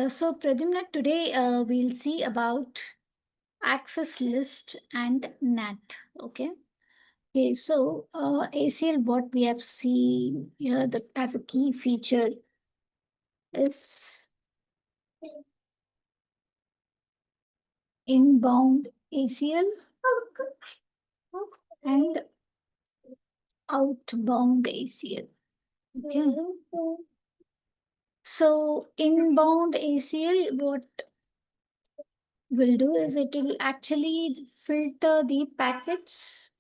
So Pradyumna, today we'll see about access list and NAT. Okay. Okay. So ACL, what we have seen here as a key feature is inbound ACL and outbound ACL. Okay. So inbound ACL, what will do is it will actually filter the packets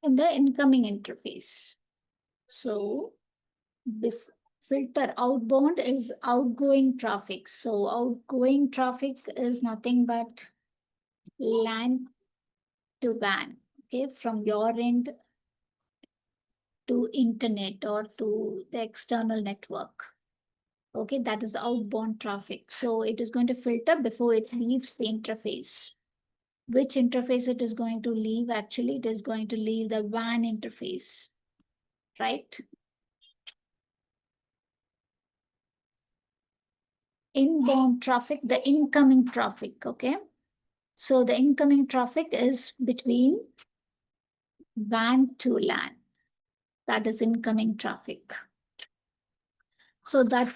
in the incoming interface. So filter outbound is outgoing traffic. So outgoing traffic is nothing but LAN to WAN, okay, from your end to internet or to the external network. Okay, that is outbound traffic. So it is going to filter before it leaves the interface. Which interface it is going to leave? Actually, it is going to leave the WAN interface, right? Inbound traffic, the incoming traffic, okay? So the incoming traffic is between WAN to LAN. That is incoming traffic. So that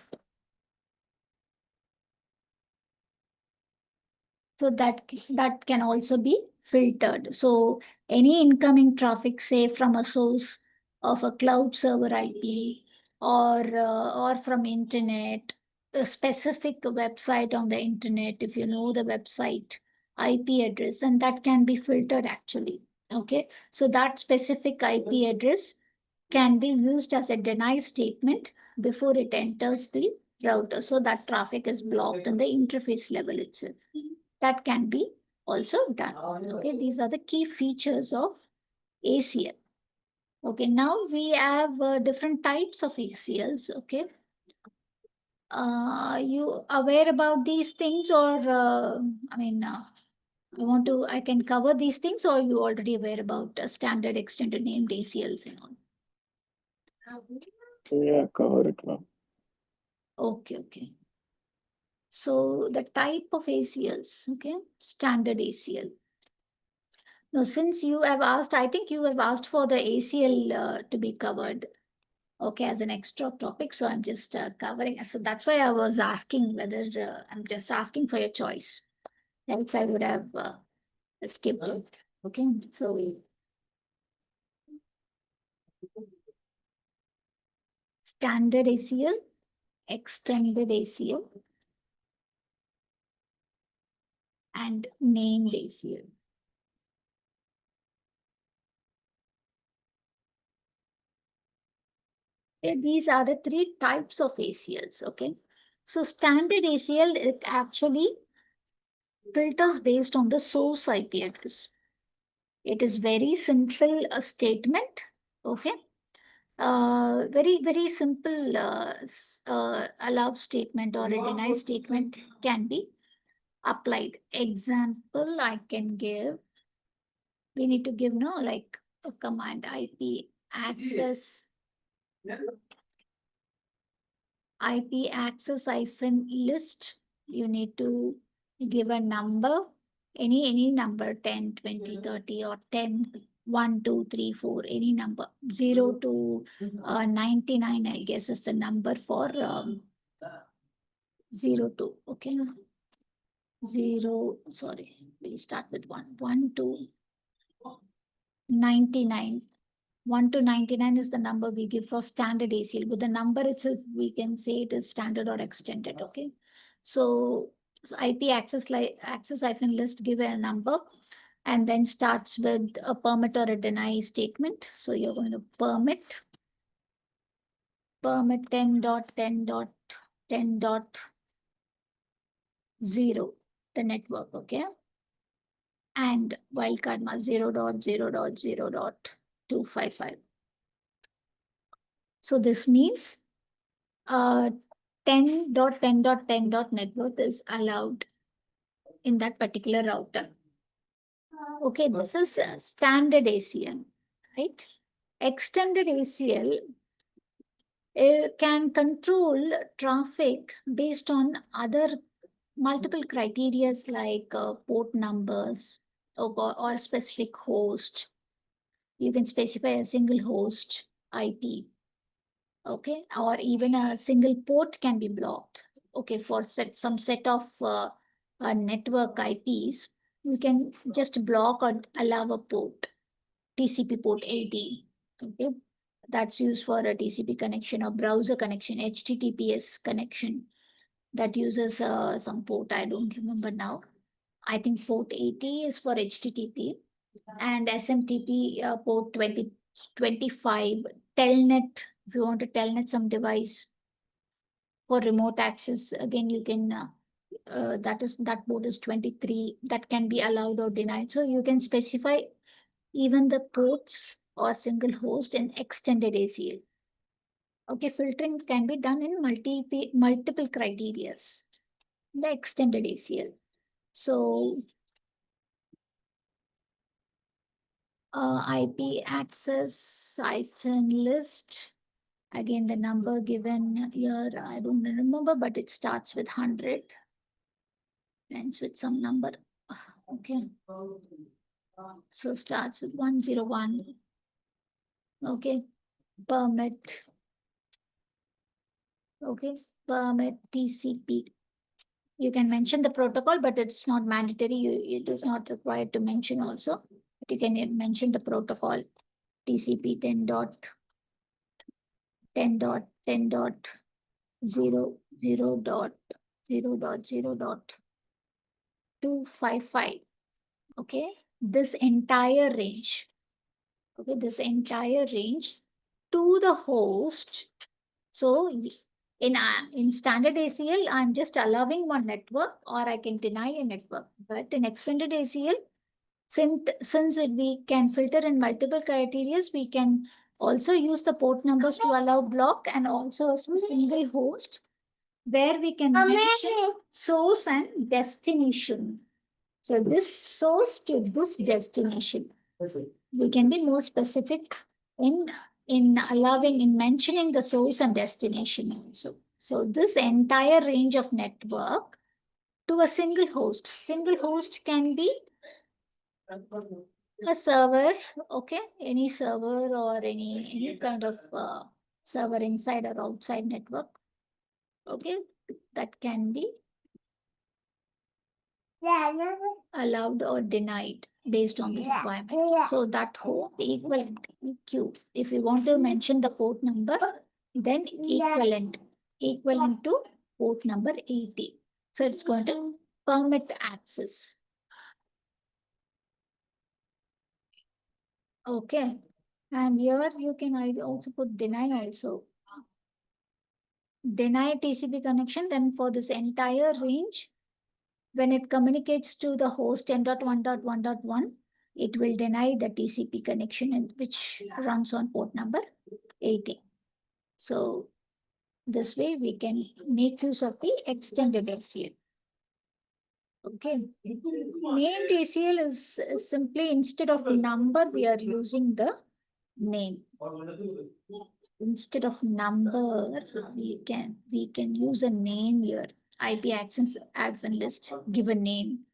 can also be filtered. So any incoming traffic, say from a source of a cloud server IP or from internet, a specific website on the internet, if you know the website IP address, and that can be filtered actually. Okay, so that specific IP address can be used as a deny statement before it enters the router. So that traffic is blocked on the interface level itself. That can be also done. Okay, these are the key features of ACL. Okay, now we have different types of ACLs. Okay, you aware about these things, or I can cover these things, or you already aware about standard extended named ACLs and all? Yeah, cover it, ma'am. Okay. So the type of ACLs, okay, standard ACL. Now, since you have asked, I think you have asked for the ACL to be covered, okay, as an extra topic. So I'm just covering. So that's why I was asking whether I'm just asking for your choice. Else I would have skipped it. Okay, so standard ACL, extended ACL, and named ACL. These are the three types of ACLs, okay? So standard ACL, it actually filters based on the source IP address. It is very simple statement, okay? Very simple allow statement or a deny statement can be applied. Example I can give, we need to give like a command IP access list. You need to give a number, any number, 10, 20, 30, or 10, 1, 2, 3, 4, any number. 0 to 99, I guess, is the number for 0 to, okay? 0, sorry, we'll start with 1. 1 to 99. 1 to 99 is the number we give for standard ACL. With the number itself, we can say it is standard or extended, okay? So IP access list, give a number, and then starts with a permit or a deny statement. So you're going to permit 10.10.10.0, the network, okay? And wildcard mask 0.0.0.255. So this means 10.10.10.network is allowed in that particular router. Okay, this is standard ACL, right? Extended ACL It can control traffic based on other multiple criteria like port numbers or specific host. You can specify a single host IP, okay, or even a single port can be blocked. Okay, for some set of network IPs, you can just block or allow a port, TCP port 80. Okay, that's used for a TCP connection or browser connection, HTTPS connection that uses some port. I don't remember now. I think port 80 is for HTTP and SMTP port 2025. Telnet, if you want to telnet some device for remote access, again, you can, that port is 23, that can be allowed or denied. So you can specify even the ports or single host in extended ACL. Okay, filtering can be done in multiple criterias, the extended ACL. So IP access -list. Again, the number given here, I don't remember, but it starts with 100, ends with some number. Okay. So starts with 101. Okay. Permit. Okay. Permit TCP. You can mention the protocol, but it's not mandatory. It is not required to mention also. But you can mention the protocol. TCP 10.10.0.0.255. Okay, this entire range. Okay, this entire range to the host. So in standard ACL, I'm just allowing one network or I can deny a network. But in extended ACL, since we can filter in multiple criteria, we can also use the port numbers to allow block and also a single host where we can mention source and destination. So this source to this destination. We can be more specific in allowing, in mentioning the source and destination also. So this entire range of network to a single host. Single host can be a server, okay, any server or any kind of server inside or outside network, okay, that can be allowed or denied based on the requirement. So that host equivalent Q. If you want to mention the port number, then equivalent to port number 80. So it's going to permit access. Okay. And here you can also put deny also. Deny TCP connection, then for this entire range, when it communicates to the host 10.1.1.1, it will deny the TCP connection which runs on port number 80. So this way we can make use of the extended ACL. Okay. Named ACL is simply instead of number, we are using the name. Instead of number, we can use a name here. IP access admin list, give a name.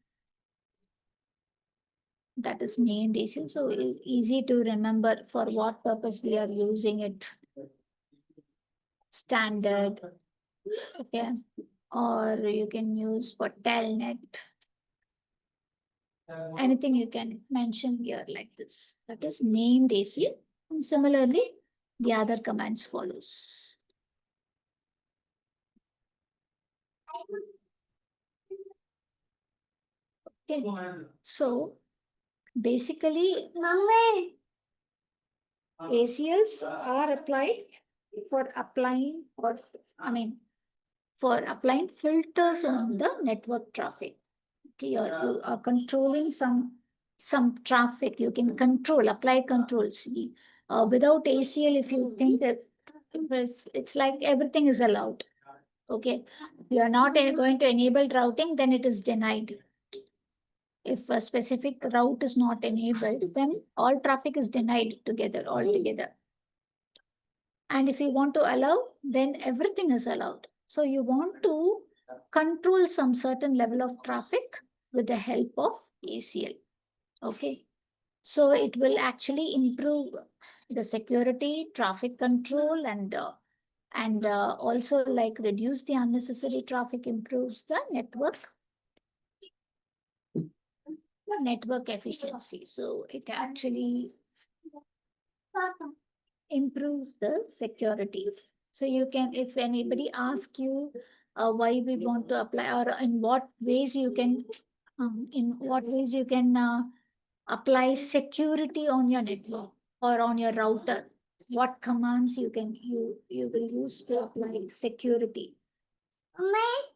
That is named ACL. So it's easy to remember for what purpose we are using it. Standard. Okay. Or you can use for telnet. Anything you can mention here like this. That is named ACL. And similarly, the other commands follows. Okay. So basically, ACLs are applied for applying for applying filters on the network traffic. Okay, you are controlling some traffic. You can apply controls. Without ACL, if you think that it's like everything is allowed. Okay, you are not going to enable routing, then it is denied. If a specific route is not enabled, then all traffic is denied altogether. And if you want to allow, then everything is allowed. So you want to control some certain level of traffic with the help of ACL. Okay. So it will actually improve the security, traffic control, and also like reduce the unnecessary traffic, improves the network efficiency. So it actually improves the security. So you can, if anybody asks you why we want to apply, or in what ways you can apply security on your network or on your router, what commands you will use to apply security.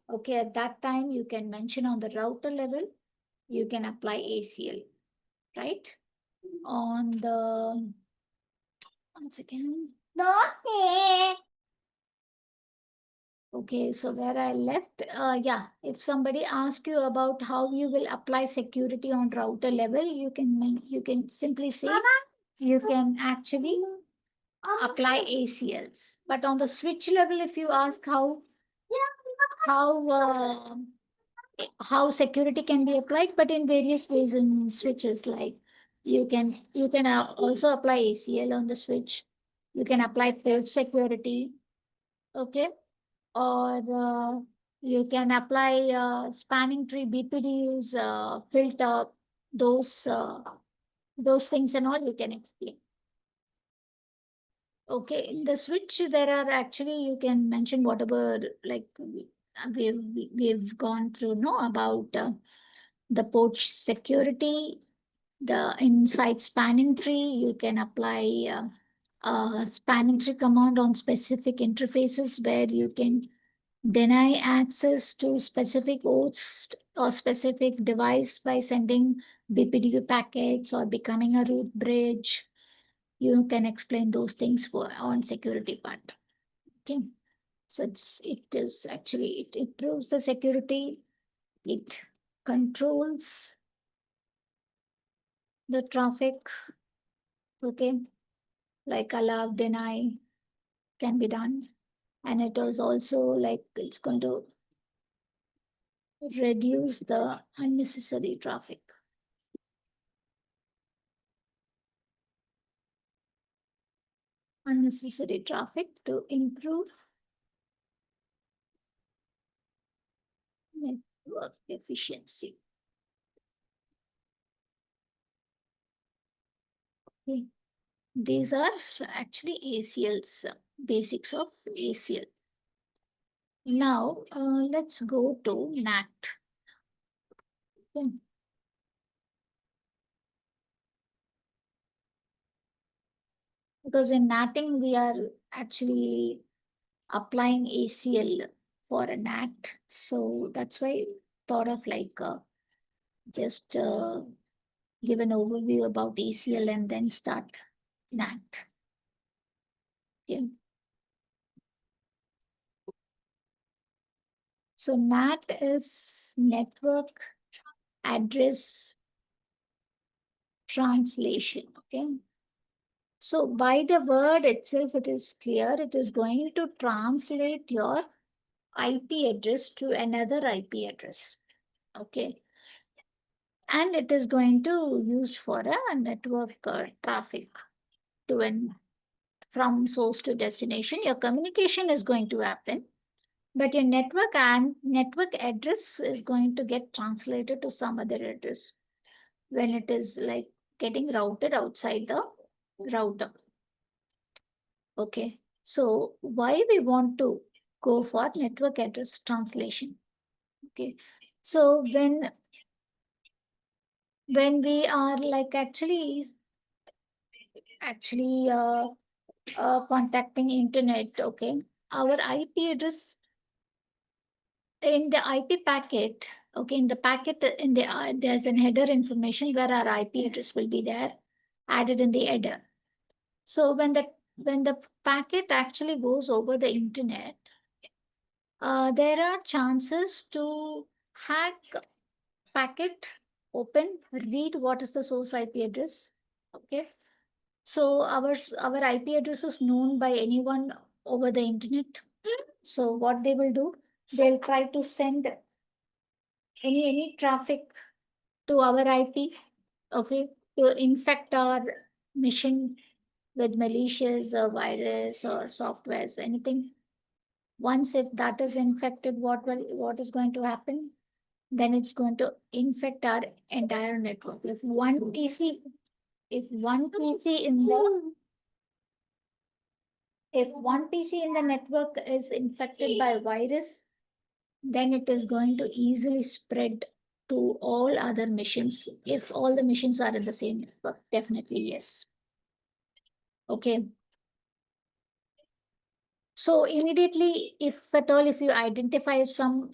Okay, at that time you can mention on the router level, you can apply ACL, right? On the, once again. Okay, so where I left, yeah, if somebody asks you about how you will apply security on router level, you can simply say you can actually apply ACLs. But on the switch level, if you ask how uh, how security can be applied, but in various ways in switches, like you can also apply ACL on the switch. You can apply port security, okay, or you can apply spanning tree BPDUs, filter, those uh, those things and all you can explain. Okay, in the switch, there are actually, you can mention whatever, like we've gone through, no, about the port security, the inside spanning tree, you can apply spanning tree command on specific interfaces where you can deny access to specific host or specific device by sending BPDU packets or becoming a root bridge. You can explain those things on security part. Okay. So it is actually, it improves the security, it controls the traffic, okay, like allow, deny can be done. And it is also like it's going to reduce the unnecessary traffic. Unnecessary traffic to improve network efficiency. Okay. These are actually ACLs, basics of ACL. Now, let's go to NAT. Okay. Because in NATing, we are actually applying ACL for a NAT. So that's why I thought of like just give an overview about ACL and then start NAT. Okay. So NAT is Network Address Translation. Okay. So by the word itself, it is clear it is going to translate your IP address to another IP address. Okay. And it is going to used for a network traffic to from source to destination. Your communication is going to happen, but your network address is going to get translated to some other address when it is like getting routed outside the router. Okay, so why we want to go for network address translation? Okay, so when we are like actually contacting internet, okay, our IP address in the IP packet, okay, in the packet, there's an header information where our IP address will be there, added in the header. So when the packet actually goes over the internet, there are chances to hack packet, open, read what is the source IP address, okay. So our IP address is known by anyone over the internet. So what they will do, they'll try to send any traffic to our IP, okay, to infect our machine with malicious or virus or softwares, anything. Once if that is infected, what is going to happen? Then it's going to infect our entire network. If one PC in the if one PC in the network is infected by virus, then it is going to easily spread to all other machines. If all the machines are in the same network, definitely yes. Okay. So immediately, if at all, if you identify if some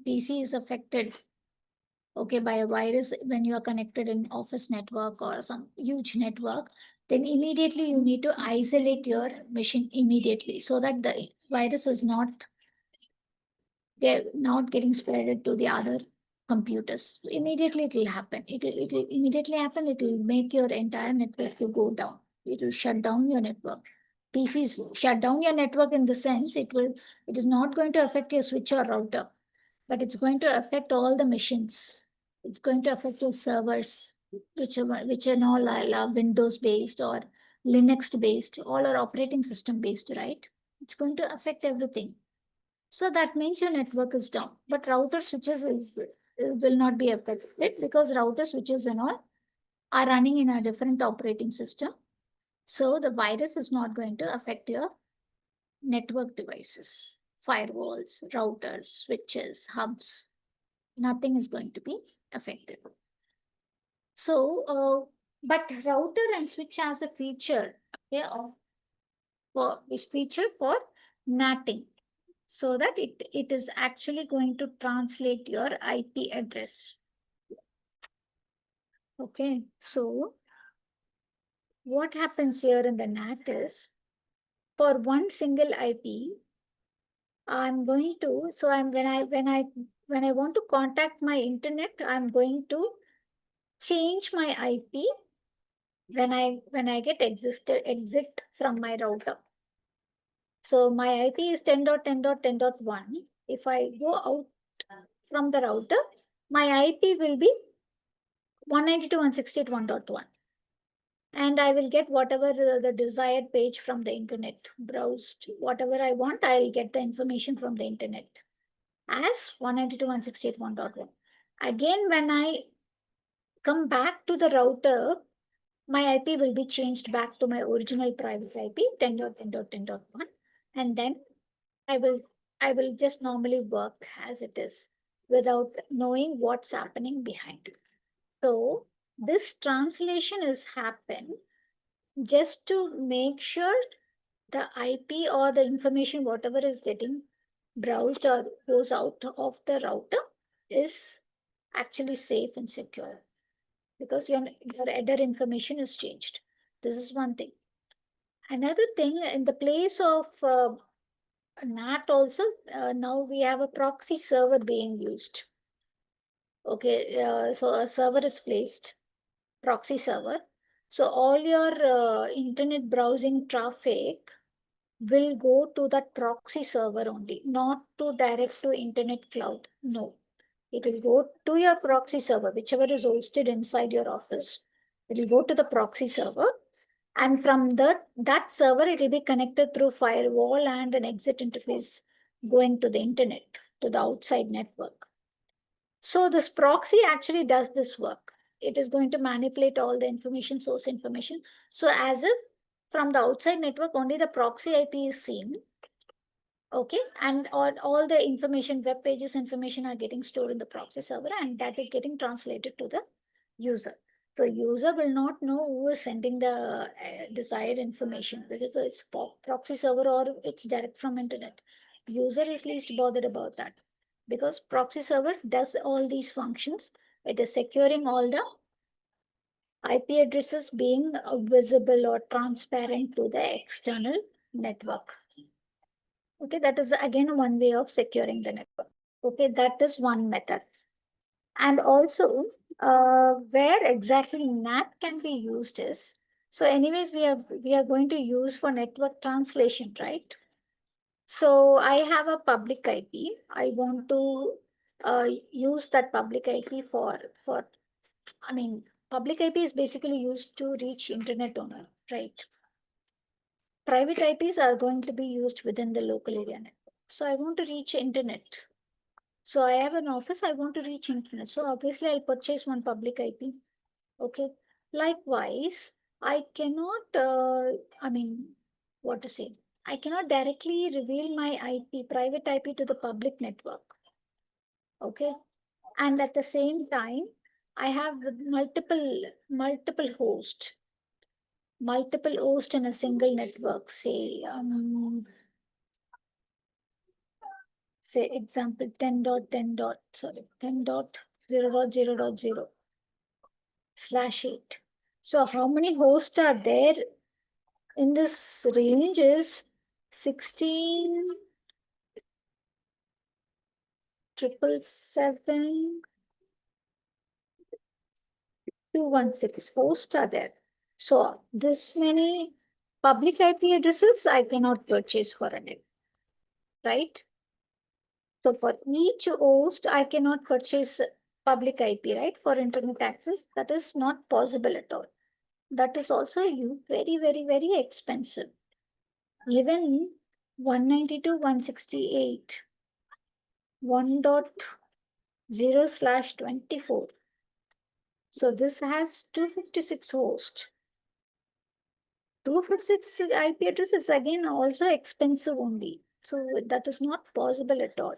PC is affected, okay, by a virus when you are connected in office network or some huge network, then immediately you need to isolate your machine immediately so that the virus is not getting spread to the other computers. So immediately it will happen. It will immediately happen. It will make your entire network to go down. It will shut down your network. PCs shut down your network in the sense it is not going to affect your switch or router, but it's going to affect all the machines. It's going to affect your servers, which are all are Windows based or Linux based, all are operating system based, right? It's going to affect everything. So that means your network is down. But router switches will not be affected because router switches and all are running in a different operating system. So the virus is not going to affect your network devices, firewalls, routers, switches, hubs. Nothing is going to be affected. So, but router and switch has a feature, okay, for this feature for NATing, so that it is actually going to translate your IP address. Okay, so what happens here in the NAT is for one single IP, I'm going to, so I'm when I want to contact my internet, I'm going to change my IP when I get exit from my router. So my IP is 10.10.10.1. If I go out from the router, my IP will be 192.168.1.1. And I will get whatever the desired page from the internet browsed. Whatever I want, I'll get the information from the internet as 192.168.1.1. Again, when I come back to the router, my IP will be changed back to my original private IP, 10.10.10.1. And then I will just normally work as it is without knowing what's happening behind. So this translation is happen just to make sure the IP or the information, whatever is getting browsed or goes out of the router is actually safe and secure because your header information is changed. This is one thing. Another thing, in the place of NAT also, now we have a proxy server being used. Okay, so a server is placed, proxy server. So all your internet browsing traffic will go to that proxy server only, not to direct to internet cloud. No, it will go to your proxy server, whichever is hosted inside your office. It will go to the proxy server. And from that server, it will be connected through firewall and an exit interface going to the internet, to the outside network. So this proxy actually does this work. It is going to manipulate all the information, source information. So as if from the outside network, only the proxy IP is seen. Okay, and all the information, web pages information are getting stored in the proxy server and that is getting translated to the user. So user will not know who is sending the desired information, whether it's proxy server or it's direct from internet. User is least bothered about that because proxy server does all these functions. It is securing all the IP addresses being visible or transparent to the external network. Okay, that is again one way of securing the network. Okay, that is one method. And also, where exactly NAT can be used is, So anyways, we are going to use for network translation, right? So I have a public IP. I want to use that public IP for I mean, public IP is basically used to reach internet owner, right? Private IPs are going to be used within the local area network. So I want to reach internet. So I have an office, I want to reach internet. So obviously I'll purchase one public IP. Okay. Likewise, I cannot, what to say? I cannot directly reveal my IP, private IP to the public network. Okay. And at the same time, I have multiple hosts in a single network, say example 10.0.0.0/8. So how many hosts are there in this range is 16,777,216 hosts are there. So this many public IP addresses I cannot purchase for a net, right? So for each host, I cannot purchase public IP, right? For internet access, that is not possible at all. That is also very, very, very expensive. Even 192.168, 1.0/24. So this has 256 hosts. 256 IP address is again also expensive only. So that is not possible at all.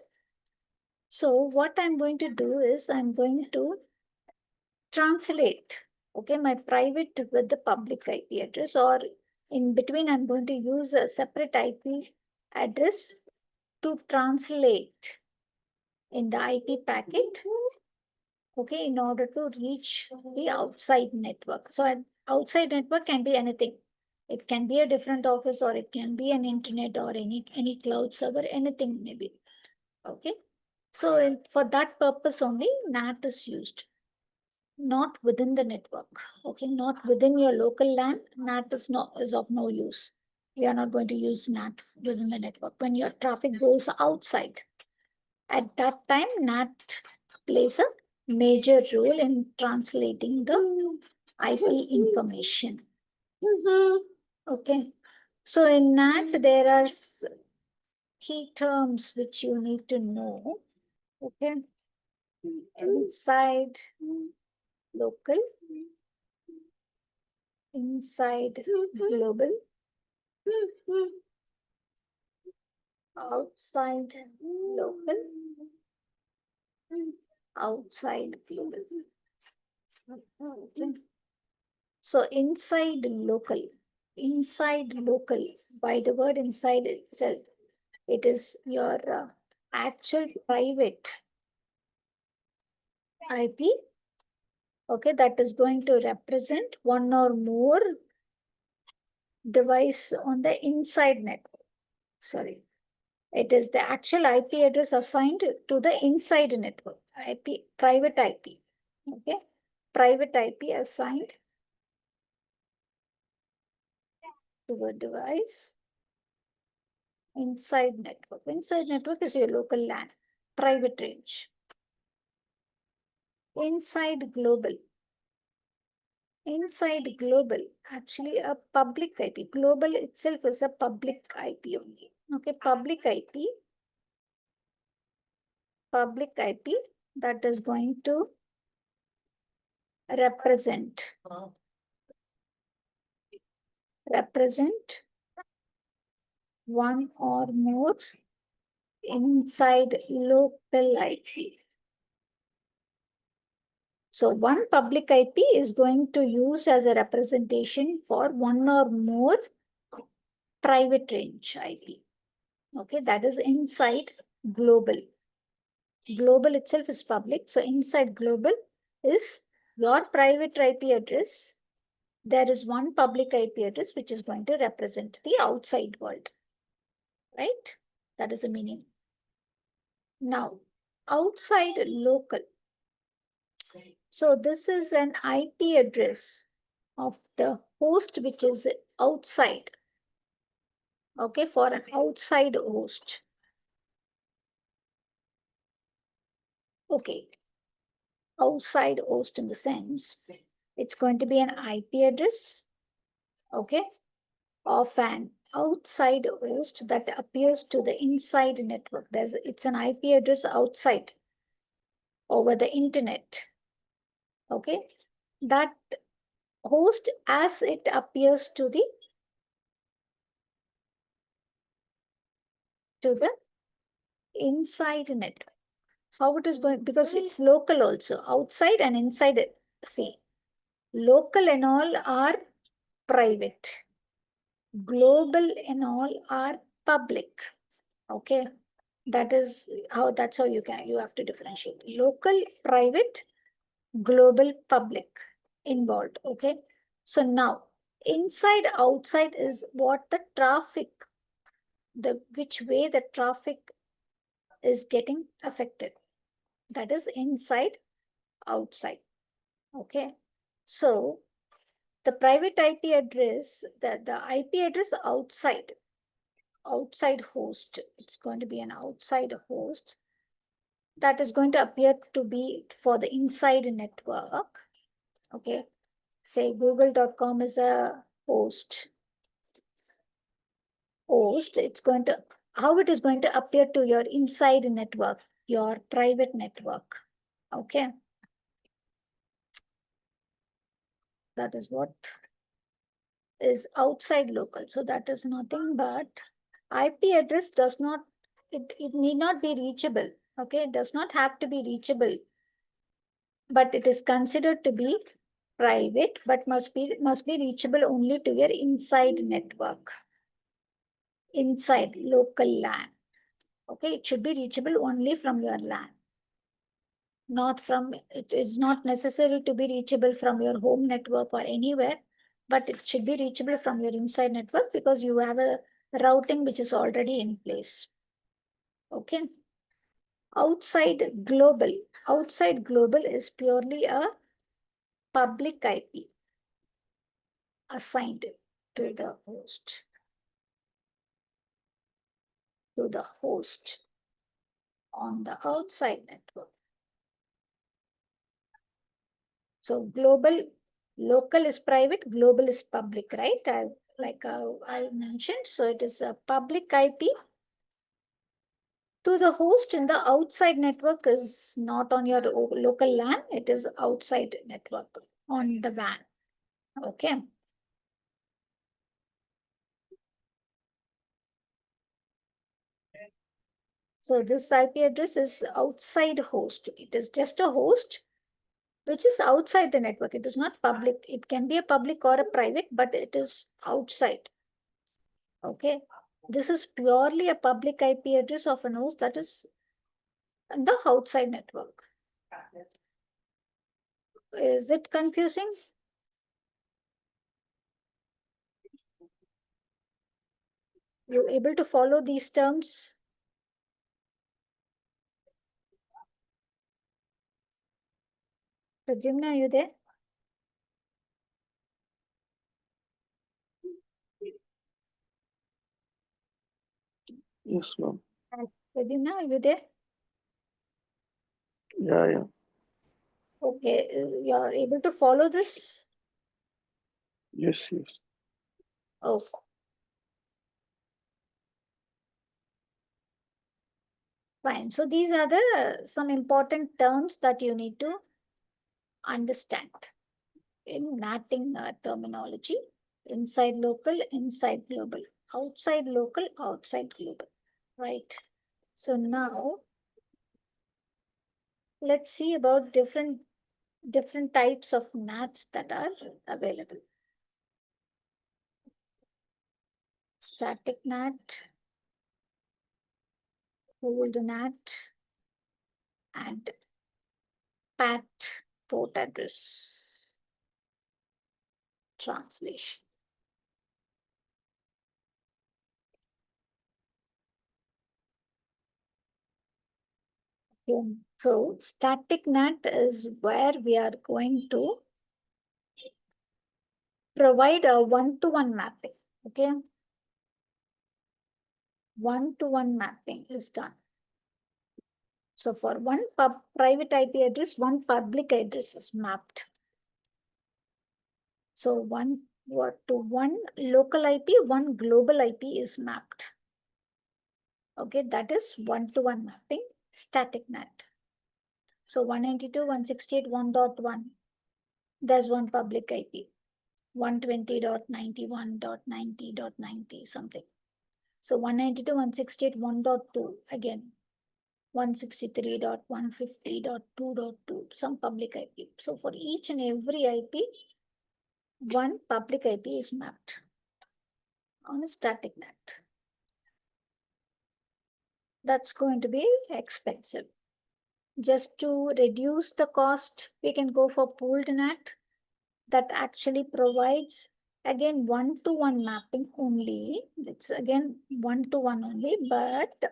So what I'm going to do is I'm going to translate, okay, my private with the public IP address, or in between I'm going to use a separate IP address to translate in the IP packet, okay, in order to reach the outside network. So outside network can be anything. It can be a different office, or it can be an internet, or any cloud server, anything maybe. Okay. So for that purpose only, NAT is used, not within the network. Okay, not within your local LAN. NAT is of no use. We are not going to use NAT within the network. When your traffic goes outside, at that time, NAT plays a major role in translating the IP information. Okay. So in NAT, there are key terms which you need to know. Okay. Inside local, inside global, outside local, outside global. Okay. So inside local, by the word inside itself, it is your actual private IP, okay, that is going to represent one or more device on the inside network. Sorry, it is the actual IP address assigned to the inside network, private IP, okay, private IP assigned to a device inside network. Inside network is your local LAN, private range. Inside global, actually a public IP. Global itself is a public IP only. Okay, public IP that is going to represent one or more inside local IP. So one public IP is going to use as a representation for one or more private range IP. Okay, that is inside global. Global itself is public. So inside global is your private IP address. There is one public IP address which is going to represent the outside world. Right? That is the meaning. Now, outside local. So this is an IP address of the host which is outside. Okay, for an outside host. Okay, outside host in the sense it's going to be an IP address, okay, of an outside host that appears to the inside network. It's an IP address outside over the internet. Okay, that host as it appears to the inside network. How it is going, because it's local also, outside and inside. See, local and all are private, global and all are public. Okay, that's how you have to differentiate local, private, global, public involved. Okay, so now inside outside is what the traffic, which way the traffic is getting affected. That is inside outside. Okay, so the private IP address, the IP address outside host, it's going to be an outside host that is going to appear to be for the inside network. Okay, say google.com is a host, it's going to, how it is going to appear to your inside network, your private network. Okay, that is what is outside local. So that is nothing but IP address does not, it need not be reachable. Okay, it does not have to be reachable, but it is considered to be private, but must be reachable only to your inside network, inside local LAN. Okay, it should be reachable only from your LAN, not from, it is not necessary to be reachable from your home network or anywhere, but it should be reachable from your inside network because you have a routing which is already in place. Okay. Outside global is purely a public IP assigned to the host, on the outside network. So local is private, global is public, right? I mentioned, so it is a public IP to the host in the outside network, is not on your local LAN, it is outside network on the WAN. Okay. So this IP address is outside host. It is just a host which is outside the network. It is not public. It can be a public or a private, but it is outside. Okay. This is purely a public IP address of an host that is in the outside network. Is it confusing? You able to follow these terms? Pradyumna, are you there? Yes, ma'am. Pradyumna, are you there? Yeah. Okay, you are able to follow this? Yes. Oh. Fine. So these are the some important terms that you need to understand in NATing terminology. Inside local, inside global, outside local, outside global, right? So now let's see about different types of NATs that are available. Static NAT, hold NAT, and PAT, port address translation. So static NAT is where we are going to provide a one-to-one mapping. Okay. One-to-one mapping is done. So for one private IP address, one public address is mapped. So one local IP, one global IP is mapped. Okay, that is one-to-one mapping, static NAT. So 192.168.1.1, there's one public IP. 120.91.90.90 something. So 192.168.1.2 again. 163.150.2.2, some public IP. So for each and every IP, one public IP is mapped on a static NAT. That's going to be expensive. Just to reduce the cost, we can go for pooled NAT that actually provides again one-to-one mapping only. It's again one-to-one only, but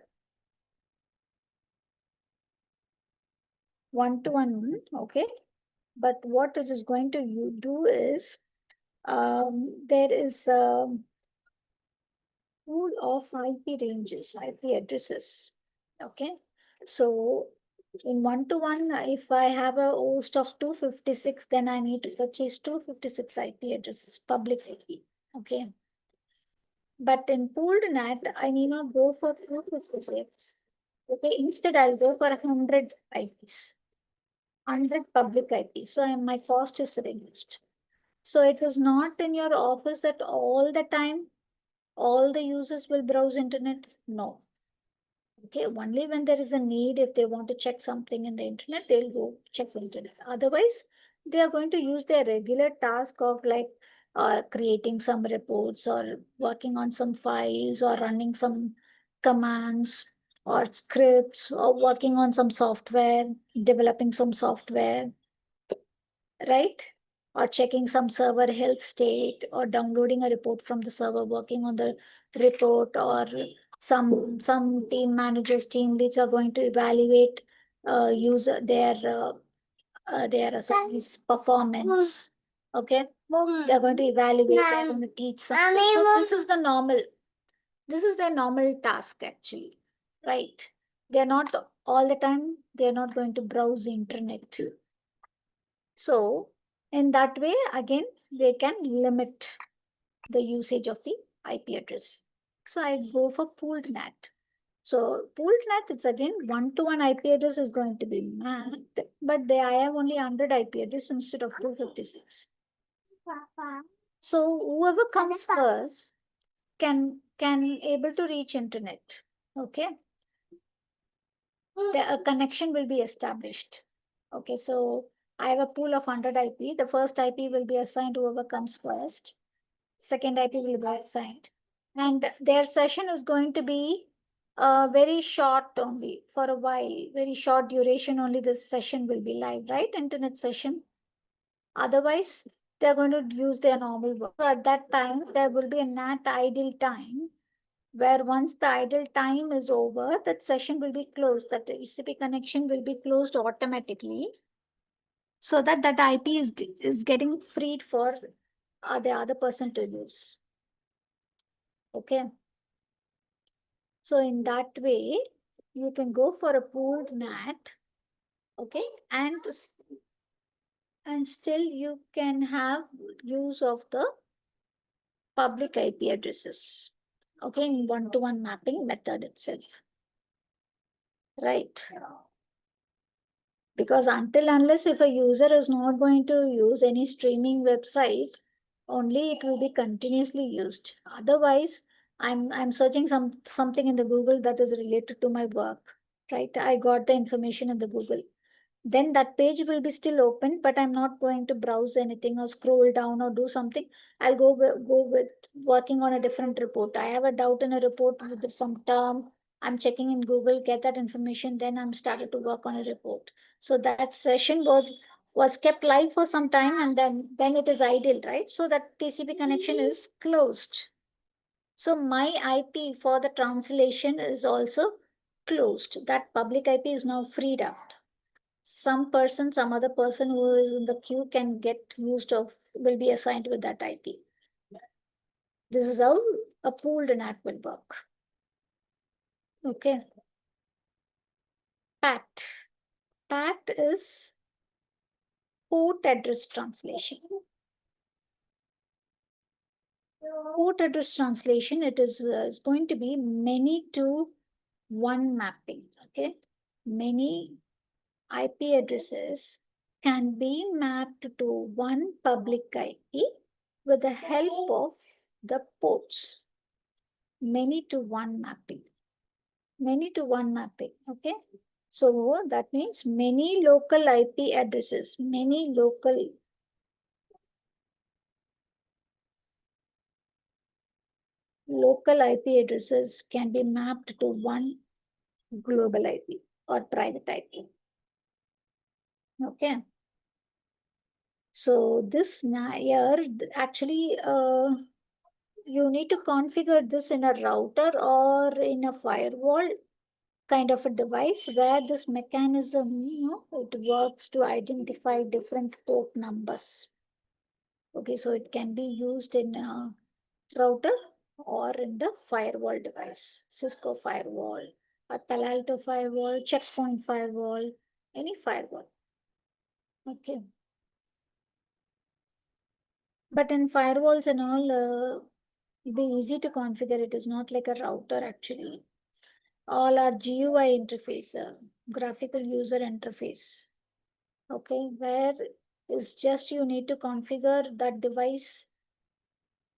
one-to-one, okay. But what it is going to do is there is a pool of IP ranges, IP addresses. Okay. So in one-to-one, if I have a host of 256, then I need to purchase 256 IP addresses, public IP. Okay. But in pooled NAT, I need not go for 256. Okay. Instead, I'll go for 100 IPs, 100 public IPs. So my cost is reduced. So it was not in your office that all the time all the users will browse internet. No. Okay, only when there is a need, if they want to check something in the internet, they'll go check the internet. Otherwise, they are going to use their regular task of like creating some reports or working on some files or running some commands or scripts or working on some software, developing some software, right? Or checking some server health state or downloading a report from the server, working on the report, or some team managers, team leads are going to evaluate user their service performance. Okay, they're going to evaluate, they're going to teach something. So this is the normal, this is their normal task actually, right? They're not all the time, they're not going to browse the internet. So in that way, again, they can limit the usage of the IP address. So I go for pooled NAT. So pooled NAT, it's again one-to-one IP address is going to be mapped, but I have only 100 IP address instead of 256. So whoever comes first can able to reach internet. Okay. A connection will be established. Okay, so I have a pool of 100 IP. The first IP will be assigned to whoever comes first. Second IP will be assigned. And their session is going to be very short only, for a while, very short duration only this session will be live, right? Internet session. Otherwise, they're going to use their normal work. So at that time, there will be a NAT idle time, where once the idle time is over, that session will be closed, that TCP connection will be closed automatically, so that IP is getting freed for the other person to use. Okay. So in that way, you can go for a pooled NAT, okay, and still you can have use of the public IP addresses, okay, in one-to-one mapping method itself, right? Because unless if a user is not going to use any streaming website, only it will be continuously used. Otherwise, I'm searching something in the Google that is related to my work, right? I got the information in the Google. Then that page will be still open, but I'm not going to browse anything or scroll down or do something. I'll go with working on a different report. I have a doubt in a report with some term. I'm checking in Google, get that information, then I'm started to work on a report. So that session was kept live for some time, and then it is idle, right? So that TCP connection is closed. So my IP for the translation is also closed. That public IP is now freed up. some person, some other person who is in the queue can get used of, will be assigned with that IP. This is how a pooled NAT will work. Okay. PAT. PAT is port address translation. Port address translation, it is going to be many to one mapping. Okay. Many IP addresses can be mapped to one public IP with the help of the ports. Many to one mapping. Many to one mapping. Okay. So that means many local IP addresses, many local IP addresses can be mapped to one global IP or private IP. Okay. So this here actually you need to configure this in a router or in a firewall kind of a device where this mechanism, it works to identify different port numbers. Okay, so it can be used in a router or in the firewall device, Cisco firewall, a Palo Alto firewall, Checkpoint firewall, any firewall. Okay. But in firewalls and all, it'll be easy to configure. It is not like a router actually. All are GUI interface, graphical user interface. Okay, where is just you need to configure that device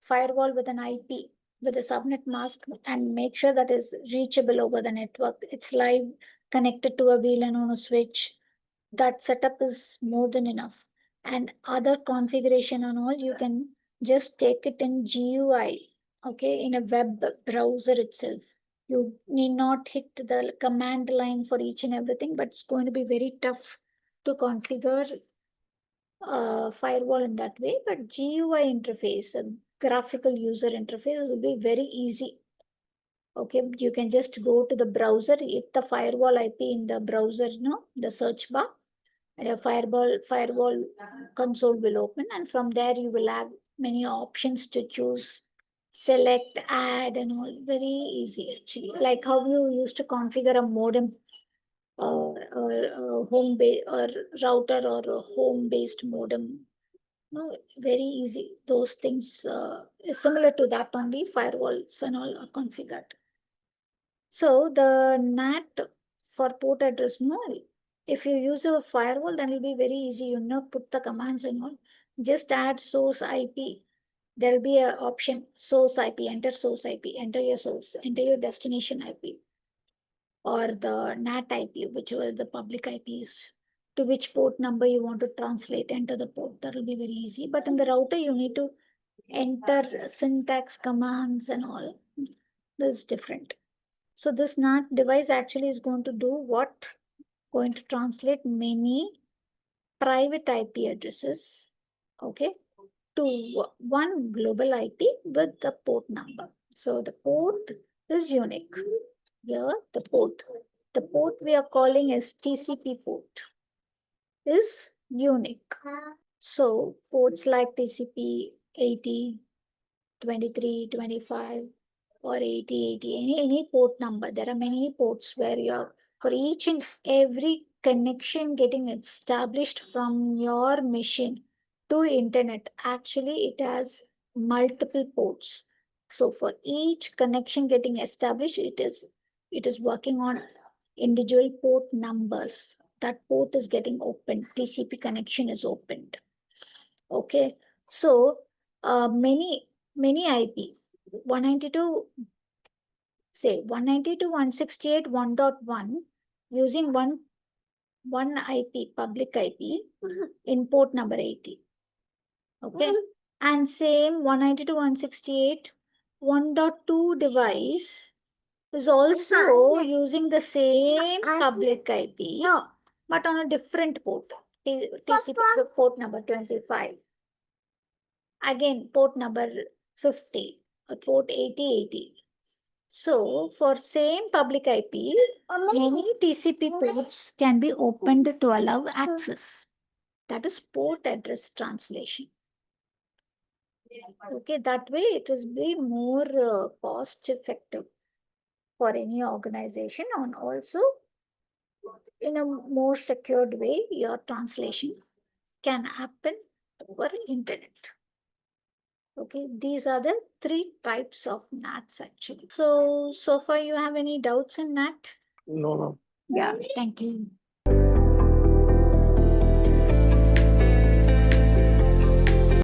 firewall with an IP with a subnet mask and make sure that is reachable over the network. It's live connected to a VLAN on a switch. That setup is more than enough. And other configuration and all, you can just take it in GUI, okay, in a web browser itself. You need not hit the command line for each and everything, but it's going to be very tough to configure firewall in that way. But GUI interface, a graphical user interface, will be very easy. Okay, you can just go to the browser, hit the firewall IP in the browser, the search bar, and a firewall console will open, and from there you will have many options to choose, select, add, and all. Very easy actually. Like how you used to configure a modem or home base or router or a home based modem. No, very easy. Those things is similar to that only. Firewalls and all are configured. So the NAT for port address, no, if you use a firewall, then it'll be very easy. Put the commands and all. Just add source IP. There'll be an option source IP. Enter source IP. Enter your source. Enter your destination IP, or the NAT IP, which was the public IPs, to which port number you want to translate. Enter the port. That'll be very easy. But in the router, you need to enter syntax commands and all. This is different. So this NAT device actually is going to do what? Going to translate many private IP addresses, okay, to one global IP with the port number. So the port is unique. Here, the port we are calling as TCP port is unique. So ports like TCP 80, 23, 25, or 80, any port number. There are many ports where you're, for each and every connection getting established from your machine to internet, actually it has multiple ports. So for each connection getting established, it is working on individual port numbers. That port is getting opened. TCP connection is opened. Okay. So many IP, 192, say 192.168 1.1, using one IP, public IP, in port number 80. Okay. And same 192.168 1.2 device is also using the same public IP, but on a different port, TCP port number 25. Again, port number 50, or port 8080. So for same public IP, many TCP ports can be opened to allow access. That is port address translation. Okay, that way it is be more cost effective for any organization, and also in a more secured way your translation can happen over internet. Okay, these are the 3 types of NATs actually. So far you have any doubts in NAT? No, ma'am. Yeah, thank you.